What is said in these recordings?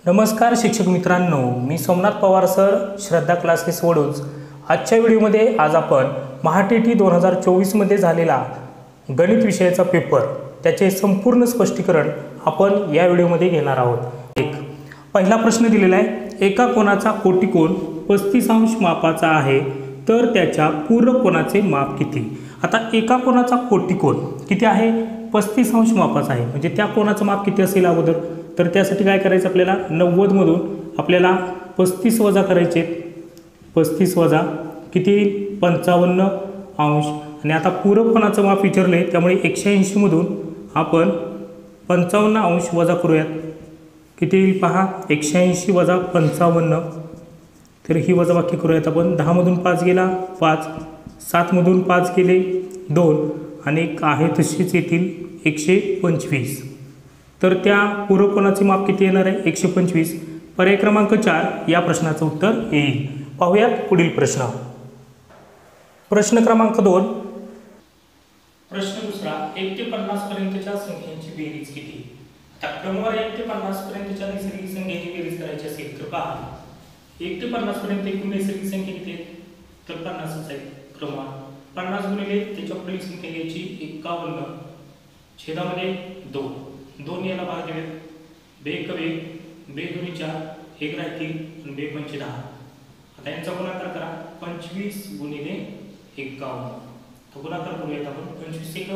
नमस्कार शिक्षक मित्रांनो, मी सोमनाथ पवार सर, श्रद्धा क्लासेस वडूज। आजच्या व्हिडिओमध्ये आज आपण महाटीटी 2024मध्ये झालेला गणित विषयाचा पेपर त्याचे संपूर्ण स्पष्टीकरण आपण या व्हिडिओमध्ये घेणार आहोत। पहिला प्रश्न दिलेला आहे, एका कोनाचा कोटिकोन 35 अंश मापाचा आहे तर त्याच्या पूरक कोनाचे माप किती। आता एका कोनाचा कोटिकोन किती आहे, 35 अंश मापाचा आहे, म्हणजे त्या कोनाचं माप किती असेल अगोदर। तर त्यासाठी काय करायचं, आपल्याला 90 मधून आपल्याला 35 वजा करायचे, 35 वजा किती येईल 55 अंश। आणि आता पूरक कोनाचं माप विचारले त्यामुळे 180 मधून आपण 55 अंश वजा करूयात, किती येईल पहा 180 वजा 55। तर ही वजाबाकी करूयात आपण, 10 मधून 5 गेला 5, 7 मधून 5 गेले 2 आणि एक आहे तशीच येतील 125। तर त्या पूरक कोनाचे माप किती येणार आहे 125। पर्याय क्रमांक 4 या प्रश्नाचं उत्तर येईल। पाहूयात पुढील प्रश्न। प्रश्न क्रमांक 2, प्रश्न दुसरा, 1 ते 50 पर्यंतच्या संख्यांची बेरीज किती। आता क्रमवार 1 ते 50 पर्यंतच्या नैसर्गिक संख्यांची बेरीज करायची असेल तर पहा 1 ते 50 पर्यंत एकूण नैसर्गिक संख्या किती आहेत, तर 50च आहे क्रमवार। 50 गुणिले त्याच्या पुढील संख्या घ्यायची 51, छेदामध्ये 2, 2 याला भाग देऊयात, 2 1 2 2 4 1 राहतील आणि 2 5 10। आता यांचा गुणाकार करा, 25 गुणिले 51, तो गुणाकार करूयात आपण, 25 1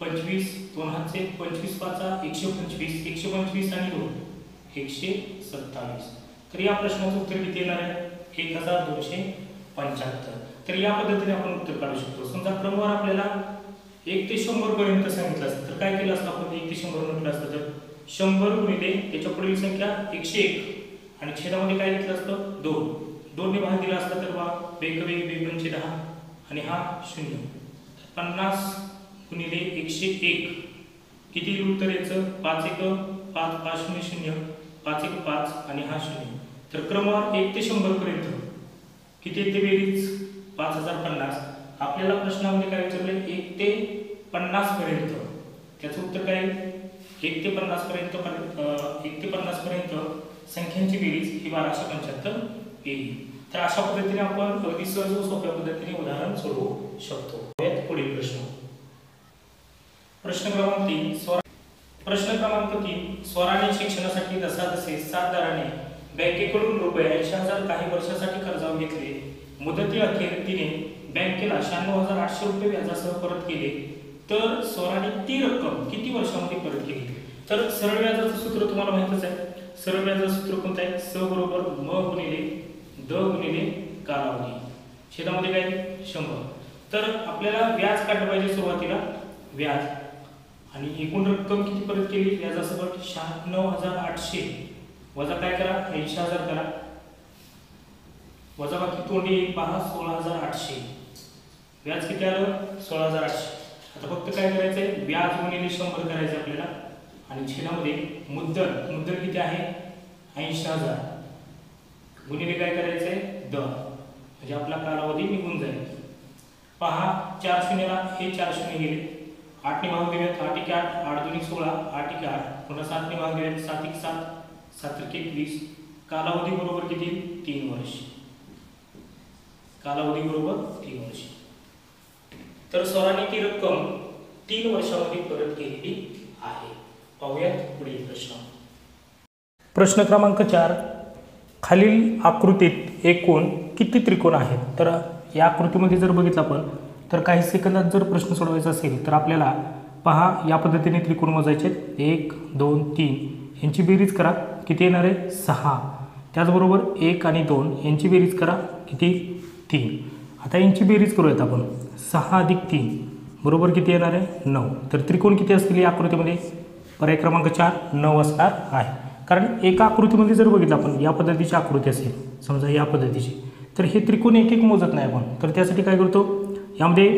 25, 2 हातचे 25 5 125, 125 आणि 2 127। तर या प्रश्नाचं उत्तर किती येणार आहे 1275। तर या पद्धतीने आपण उत्तर काढू शकतो। समजा क्रमवार आपल्याला 1 ते 100 पर्यंत सांगितलं असतं तर काय केलं असतं आपण, 1 ते 100 म्हटलं असतं तर 100 गुणिले त्याच्या पुढील संख्या 101 आणि छेदामध्ये काय घेतलं असतं 2, 2 ने भाग दिला असता तर 2 1 2 5 10 आणि हा 0। 50 गुणिले 101 किती येईल उत्तर याचं 5 1 5 5 0 0 5 1 5 आणि हा 0। तर क्रमवार 1 ते 100 पर्यंत किती येते बेरीज 5050। आपल्याला प्रश्नामध्ये काय विचारले 1 ते 50 पर्यंत, त्याचं उत्तर काय 1 ते 50 पर्यंत 1 ते 50 पर्यंत संख्यांची बेरीज ही 1275 येईल। तर अशा पद्धतीने आपण अगदी सहज व सोप्या पद्धतीने उदाहरण सोडवू शकतो। पुढील प्रश्न, प्रश्न क्रमांक 3, प्रश्न क्रमांक 3, स्वराने शिक्षणासाठी जसाजसे 7 दराने बँकेकडून रुपये 80,000 काही वर्षासाठी कर्जावर घेतले, मुदती अखेर तिने बँकेला 96,800 रुपये व्याजासह परत केले, तर स्वराने ती रक्कम किती वर्षांमध्ये परत केली। तर सरळ व्याजाचं सूत्र तुम्हाला माहितच आहे, सरळ व्याजाचं सूत्र कोणतं आहे, स बरोबर म गुणिले द गुणिले कालावधी, छेदामध्ये काय 100। तर आपल्याला व्याज काढलं पाहिजे सुरुवातीला व्याज, आणि एकूण रक्कम किती परत केली व्याजासकट 96,800 वजा काय करा 80,000 करा, वजा बाकी तोंडी पहा 16,800, व्याज किती आलं 16,800। आता फक्त काय करायचंय व्याज गुणिले 100 करायचं आपल्याला, आणि छेदामध्ये मुद्दल किती आहे 80,000 गुणिले काय करायचंय द, म्हणजे आपला कालावधी निघून जाईल। पहा 4 शून्यला हे 4 शून्य गेले, 8 ने भाग देऊयात, 8 1 8 8 2 16 8 1 8, पुन्हा 7 ने भाग देऊयात, 7 1 7 7 1 21, कालावधी बरोबर किती 3 वर्ष, कालावधी बरोबर 3 वर्ष। तर स्वराने ती रक्कम 3 वर्षांमध्ये परत केलेली आहे। पाहूयात पुढील प्रश्न। प्रश्न क्रमांक 4, खालील आकृतीत एकूण किती त्रिकोण आहेत। तर या आकृतीमध्ये जर बघितलं आपण तर काही सेकंदात जर प्रश्न सोडवायचा असेल तर आपल्याला पहा या पद्धतीने त्रिकोण मोजायचे, 1 2 3 यांची बेरीज करा किती येणार आहे 6। त्याचबरोबर 1 आणि 2 यांची बेरीज करा किती 3। आता यांची बेरीज करूयात आपण, 6 अधिक 3 बरोबर किती येणार आहे 9। तर त्रिकोण किती असतील या आकृतीमध्ये, पर्याय क्रमांक 4 9 असणार आहे। कारण एका आकृतीमध्ये जर बघितलं आपण या पद्धतीची आकृती असेल समजा या पद्धतीची, तर हे त्रिकोण एक एक मोजत नाही आपण, तर त्यासाठी काय करतो यामध्ये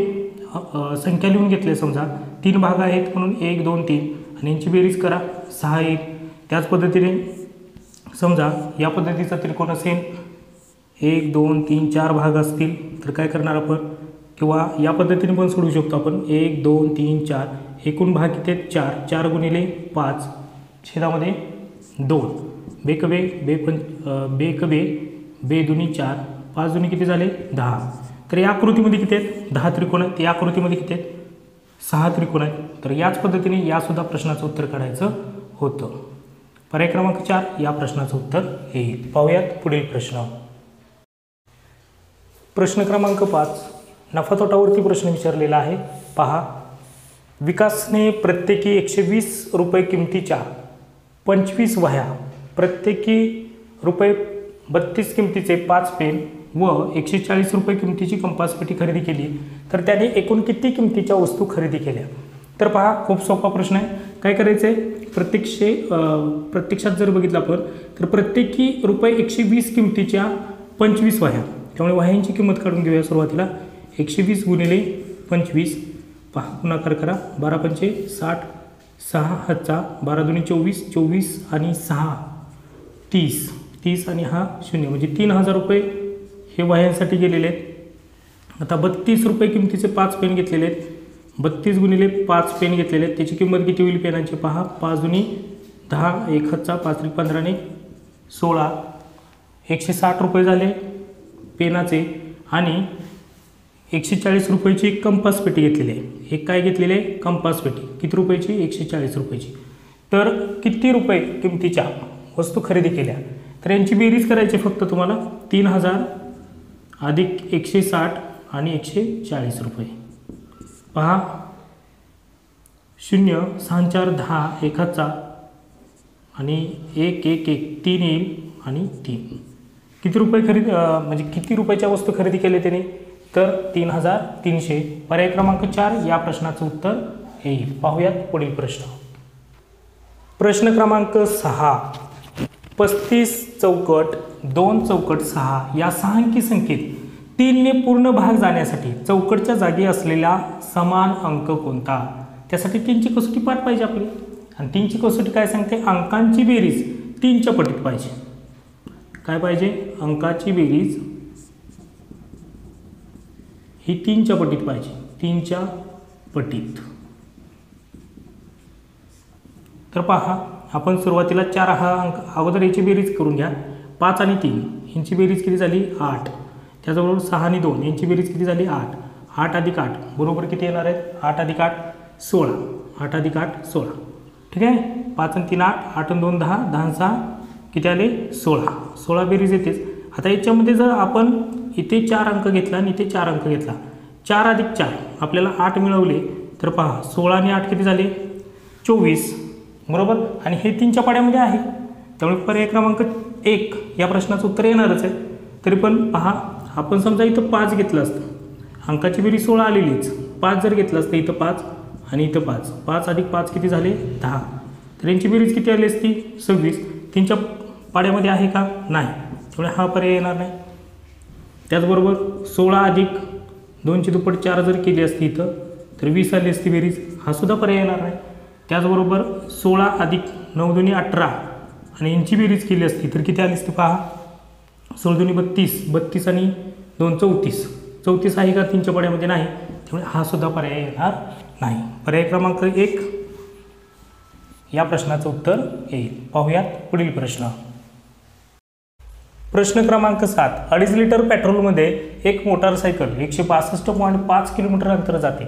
संख्या लिहून घेतली, समजा 3 भाग आहेत म्हणून 1 2 3 आणि यांची बेरीज करा 6 येईल। त्याच पद्धतीने समजा या पद्धतीचा त्रिकोण असेल 1 2 3 4 भाग असतील तर काय करणार आपण, किंवा या पद्धतीने पण सोडवू शकतो आपण, 1 2 3 4 एकूण भाग किती आहेत 4, 4 गुणिले 5 छेदामध्ये 2 बेक बे बेक बे बे दुनी 4 5 दुनी किती झाले 10. तर या आकृतीमध्ये किती आहेत 10 त्रिकोण आहेत. या आकृतीमध्ये किती आहेत 6 त्रिकोण आहेत. तर याच पद्धतीने यासुद्धा प्रश्नाचं उत्तर काढायचं होतं. पर्याय क्रमांक 4 या प्रश्नाचं उत्तर येईल. पाहूयात पुढील प्रश्न. प्रश्न क्रमांक 5 नफा तोटावरती प्रश्न विचारलेला आहे. पहा, विकासने प्रत्येकी 120 रुपये किमतीच्या 25 वह्या, प्रत्येकी रुपये 32 किमतीचे 5 पेन व 140 रुपये किमतीची कंपासपेटी खरेदी केली, तर त्याने एकूण किती किमतीच्या वस्तू खरेदी केल्या? तर पहा, खूप सोपा प्रश्न आहे. काय करायचं आहे, प्रत्यक्षात जर बघितलं आपण तर प्रत्येकी रुपये 120 किमतीच्या 25 वह्या, त्यामुळे वह्यांची किंमत काढून घेऊया. सुरुवातीला 120 गुणिले 25, पहा गुणाकार करा, 12 पंचे 60, 6 हातचा 12 दुनी 24, 24 आणि 6 30, 30 आणि हा 0 म्हणजे 3000 रुपये हे वह्यांसाठी गेलेले आहेत. आता 32 रुपये किमतीचे 5 पेन घेतलेले आहेत. 32 गुणिले 5 पेन घेतलेले आहेत. त्याची किंमत किती होईल पेनाची? पहा, 5 दुनी 10, 1 हातचा 5 त्रिक 15 ने 16, 160 रुपये झाले पेनाचे. आणि 140 रुपयाची एक कंपास पेटी घेतलेली आहे. एक काय घेतलेली आहे? कंपास पेटी. किती रुपयाची? 140 रुपयाची. तर किती रुपये किमतीच्या वस्तू खरेदी केल्या? तर यांची बेरीज करायची फक्त तुम्हाला. 3000 अधिक 160 आणि 140 रुपये. पहा, 0 6 4 10, 1 हातचा आणि 1 1 1 3 येईल आणि 3. किती रुपये म्हणजे किती रुपयाच्या वस्तू खरेदी केल्या त्याने? तर 3300. पर्याय क्रमांक 4 या प्रश्नाचं उत्तर येईल. पाहूयात पुढील प्रश्न. प्रश्न क्रमांक 6. 35 चौकट 2 चौकट 6 या 6 अंकी संख्येत 3 ने पूर्ण भाग जाण्यासाठी चौकटच्या जागी असलेला समान अंक कोणता? त्यासाठी 3ची कसोटी पाठ पाहिजे आपली. आणि 3ची कसोटी काय सांगते? अंकांची बेरीज 3च्या पटीत पाहिजे. काय पाहिजे? अंकाची बेरीज ही 3च्या पटीत पाहिजे. 3च्या पटीत. तर पहा, आपण सुरुवातीला 4 हा अंक अगोदर याची बेरीज करून घ्या. 5 आणि 3 यांची बेरीज किती झाली? 8. त्याचबरोबर 6 आणि 2 यांची बेरीज किती झाली? 8. 8 अधिक 8 बरोबर किती येणार आहेत? 8 अधिक 8 16. 8 अधिक 8 16. ठीक आहे. 5 आणि 3 8, 8 आणि 2 10, 10 आणि 6 किती आले? 16. 16 बेरीज येतेच. आता याच्यामध्ये जर आपण इथे 4 अंक घेतला आणि इथे 4 अंक घेतला, 4 अधिक 4 आपल्याला 8 मिळवले. तर पहा, 16 आणि 8 किती झाले? 24 बरोबर. आणि हे 3च्या पाड्यामध्ये आहे, त्यामुळे पर्याय क्रमांक 1 या प्रश्नाचं उत्तर येणारच आहे. तरी पण पहा, आपण समजा इथं 5 घेतलं असतं, अंकाची बेरीज 16 आलेलीच. 5 जर घेतलं असतं, इथं 5 आणि इथं 5, 5 अधिक 5 किती झाले? 10. तर यांची बेरीज किती आली असती? 26. 3च्या पाड्यामध्ये आहे का? नाही, त्यामुळे हा पर्याय येणार नाही. त्याचबरोबर 16 अधिक 2ची दुप्पट 4 जर केली असती इथं, तर 20 आली असती बेरीज. हा सुद्धा पर्याय येणार नाही. त्याचबरोबर 16 अधिक 9 दुनी 18 आणि यांची बेरीज केली असती तर किती आली असती? पहा, 16 दुनी 32, 32 आणि 2 34, 34 आहे का? 3च्या पाड्यामध्ये नाही, त्यामुळे हा सुद्धा पर्याय येणार नाही. पर्याय क्रमांक 1 या प्रश्नाचं उत्तर येईल. पाहूयात पुढील प्रश्न. प्रश्न क्रमांक 7. 2.5 लिटर पेट्रोलमध्ये एक मोटारसायकल 162.5 किलोमीटर अंतर जाते,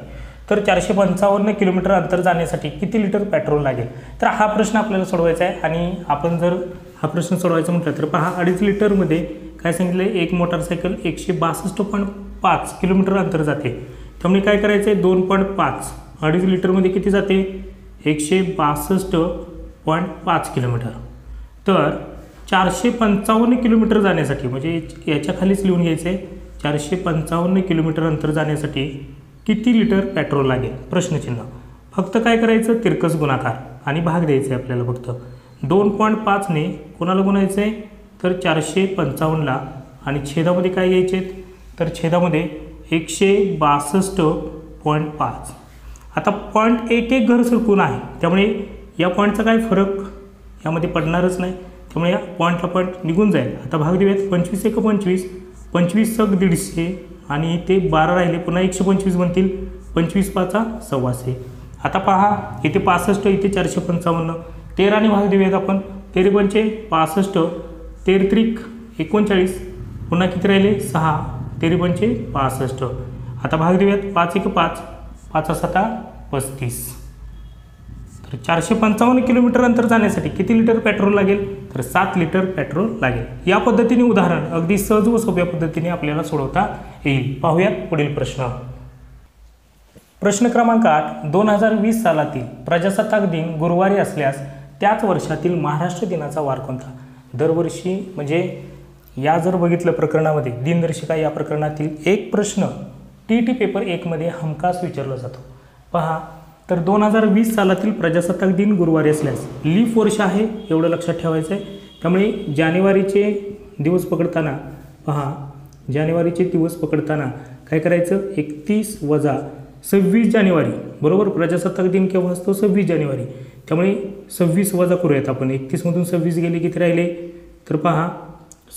तर 455 किलोमीटर अंतर जाण्यासाठी किती लिटर पेट्रोल लागेल? तर हा प्रश्न आपल्याला सोडवायचा आहे. आणि आपण जर हा प्रश्न सोडवायचा म्हटलं तर पहा, 2.5 लिटरमध्ये काय सांगितलं? एक मोटारसायकल 162.5 किलोमीटर अंतर जाते. त्यामुळे काय करायचं आहे? 2.5 2.5 लिटरमध्ये किती जाते? 162.5 किलोमीटर. तर 455 किलोमीटर जाण्यासाठी, म्हणजे याच्या खालीच लिहून घ्यायचं आहे, 455 किलोमीटर अंतर जाण्यासाठी किती लिटर पेट्रोल लागेल? प्रश्नचिन्ह. फक्त काय करायचं? तिरकस गुणाकार आणि भाग द्यायचा आहे आपल्याला फक्त. 2.5 ने कोणाला गुणायचं आहे? तर 455ला. आणि छेदामध्ये काय घ्यायचे आहेत? तर छेदामध्ये 162.5. आता पॉईंट एक घर सरकून आहे, त्यामुळे या पॉईंटचा काय फरक यामध्ये पडणारच नाही, त्यामुळे या पॉईंटला पॉईंट निघून जाईल. आता भाग देऊयात. 25 एक 25, 25 सग 150 आणि ते 12 राहिले, पुन्हा 125 बनतील. 25 पाचा 125. आता पहा, इथे 65, इथे 455, 13 ने भाग देऊयात आपण. तेरे पंचे 65, तेर त्रिक 39, पुन्हा किती राहिले 6, तेरे पंचे 65. आता भाग देऊयात. 5 1 5, 5 7 35. तर 455 किलोमीटर अंतर जाण्यासाठी किती लिटर पेट्रोल लागेल? तर 7 लिटर पेट्रोल लागेल. या पद्धतीने उदाहरण अगदी सहज व सोप्या पद्धतीने आपल्याला सोडवता येईल. पाहूयात पुढील प्रश्न. प्रश्न क्रमांक 8. 2020 सालातील प्रजासत्ताक दिन गुरुवारी असल्यास त्याच वर्षातील महाराष्ट्र दिनाचा वार कोणता? दरवर्षी म्हणजे या जर बघितलं प्रकरणामध्ये दिनदर्शिका या प्रकरणातील एक प्रश्न TT पेपर 1 मध्ये हमखास विचारला जातो. पहा, तर 2020 सालातील प्रजासत्ताक दिन गुरुवारी असल्यास लीफ वर्ष आहे एवढं लक्षात ठेवायचं आहे. त्यामुळे जानेवारीचे दिवस पकडताना पहा, जानेवारीचे दिवस पकडताना काय करायचं? 31 वजा 26 जानेवारी बरोबर. प्रजासत्ताक दिन केव्हा असतो? 26 जानेवारी. त्यामुळे 26 वजा करूयात आपण. 31 मधून 26 गेले किती राहिले? तर पहा,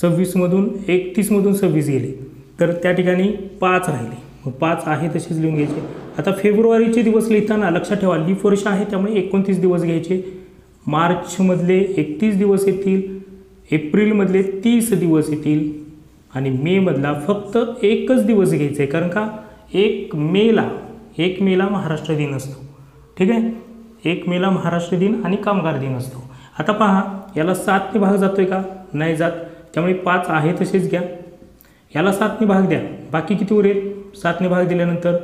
26 मधून 31 मधून 26 गेले तर त्या ठिकाणी 5 राहिले. मग 5 आहे तसेच लिहून घ्यायचे. आता फेब्रुवारीचे दिवस लिहिताना लक्षात ठेवा लीफ वर्ष आहे त्यामुळे 29 दिवस घ्यायचे. मार्चमधले 31 दिवस येतील, एप्रिलमधले 30 दिवस येतील आणि मेमधला फक्त एकच दिवस घ्यायचा आहे. कारण का 1 मेला महाराष्ट्र दिन असतो. ठीक आहे, 1 मेला महाराष्ट्र दिन आणि कामगार दिन असतो. आता पहा, याला 7 ने भाग जातोय का? नाही जात. त्यामुळे 5 आहे तसेच घ्या. याला 7 ने भाग द्या, बाकी किती उरेल? 7 ने भाग दिल्यानंतर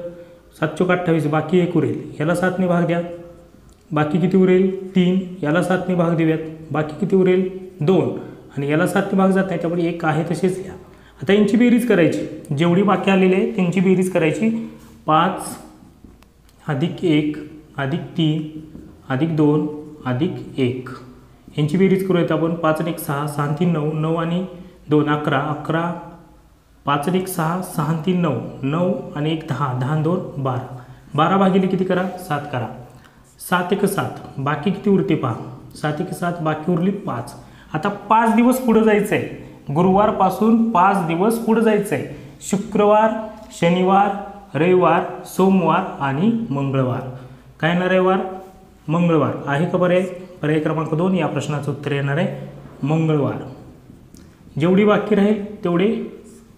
7 चोक 28, बाकी 1 उरेल. याला 7 ने भाग द्या, बाकी किती उरेल? 3. याला 7 ने भाग देऊयात, बाकी किती उरेल? 2. आणि याला 7 ने भाग जात नाही त्यामुळे 1 आहे तसेच घ्या. आता यांची बेरीज करायची. जेवढी बाकी आलेली आहे त्यांची बेरीज करायची. 5 अधिक 1 अधिक 3 अधिक 2 अधिक 1 यांची बेरीज करूयात आपण. 5 आणि 1 6, 6 आणि 3 9, 9 आणि 2 11, 11, 5 आणि 1 6, 6 आणि 3 9, 9 आणि 1 10, 10 आणि 2 12, 12 भागिले किती करा? 7 करा. 7 1 7, बाकी किती उरते पहा. 7 1 7, बाकी उरली 5. आता 5 दिवस पुढे जायचं आहे. गुरुवारपासून 5 दिवस पुढे जायचं आहे. शुक्रवार, शनिवार, रविवार, सोमवार आणि मंगळवार. काय येणार? रविवार, मंगळवार आहे का पर्याय? पर्याय क्रमांक 2 या प्रश्नाचं उत्तर येणार आहे मंगळवार. जेवढी बाकी राहील तेवढे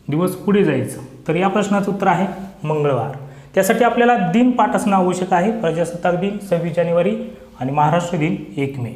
दिवस पुढे जायचं. तर या प्रश्नाचं उत्तर आहे मंगळवार. त्यासाठी आपल्याला दिन पाठ असणं आवश्यक आहे. प्रजासत्ताक दिन 26 जानेवारी आणि महाराष्ट्र दिन 1 मे.